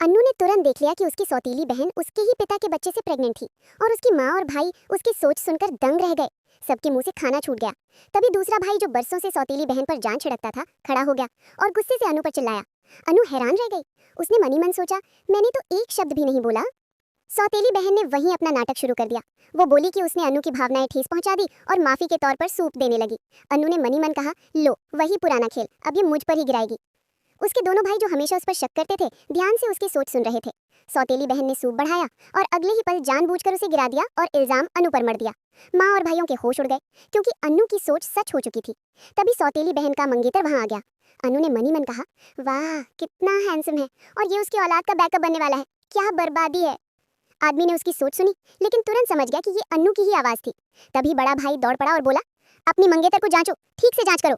अन्नू ने तुरंत देख लिया कि उसकी सौतीली बहन उसके ही पिता के बच्चे से प्रेग्नेंट थी और उसकी माँ और भाई उसकी सोच सुनकर दंग रह गए। सबके मुंह से खाना छूट गया। तभी दूसरा भाई जो बरसों से सौतीली बहन पर जान छिड़कता था खड़ा हो गया और गुस्से से अनु पर चिल्लाया। अनु हैरान रह गई। उसने मनी मन सोचा, मैंने तो एक शब्द भी नहीं बोला। सौतेली बहन ने वहीं अपना नाटक शुरू कर दिया। वो बोली कि उसने अनु की भावनाएं ठेस पहुंचा दी और माफी के तौर पर सूप देने लगी। अनु ने मनी मन कहा, लो वही पुराना खेल, अब ये मुझ पर ही गिराएगी। उसके दोनों भाई जो हमेशा उस पर शक करते थे ध्यान से उसकी सोच सुन रहे थे। सौतेली बहन ने सूप बढ़ाया और अगले ही पल जानबूझकर उसे गिरा दिया और इल्जाम अनु पर मढ़ दिया। माँ और भाइयों के होश उड़ गए क्योंकि अनु की सोच सच हो चुकी थी। तभी सौतेली बहन का मंगेतर वहां आ गया। अनु ने मनी मन कहा, वाह कितना हैंडसम है और ये उसकी औलाद का बैकअप बनने वाला है। क्या बर्बादी है। आदमी ने उसकी सोच सुनी लेकिन तुरंत समझ गया कि ये अन्नू की ही आवाज थी। तभी बड़ा भाई दौड़ पड़ा और बोला, अपनी मंगेतर को जांचो, ठीक से जांच करो।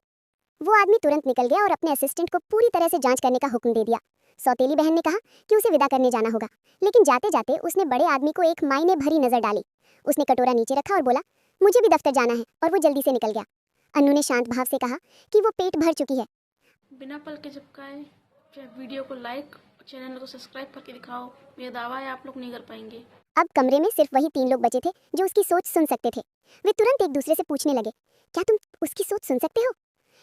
वो आदमी तुरंत निकल गया और अपने असिस्टेंट को पूरी तरह से जांच करने का हुक्म दे दिया। सौतेली बहन ने कहा कि उसे विदा करने जाना होगा, लेकिन जाते जाते उसने बड़े आदमी को एक मायने भरी नजर डाली। उसने कटोरा नीचे रखा और बोला, मुझे भी दफ्तर जाना है, और वो जल्दी से निकल गया। अन्नू ने शांत भाव से कहा कि वो पेट भर चुकी है। बिना पल के झपकाए वीडियो को लाइक, चैनल को सब्सक्राइब करके दिखाओ। मेरा दावा है आप लोग नहीं कर पाएंगे। अब कमरे में सिर्फ वही 3 लोग बचे थे जो उसकी सोच सुन सकते थे। वे तुरंत एक दूसरे से पूछने लगे, क्या तुम उसकी सोच सुन सकते हो?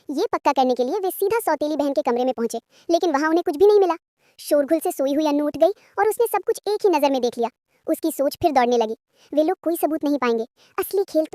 ये पक्का करने के लिए वे सीधा सौतेली बहन के कमरे में पहुंचे, लेकिन वहां उन्हें कुछ भी नहीं मिला। शोरगुल से सोई हुई अन्नू उठ गई और उसने सब कुछ एक ही नजर में देख लिया। उसकी सोच फिर दौड़ने लगी। वे लोग कोई सबूत नहीं पाएंगे, असली खेल तो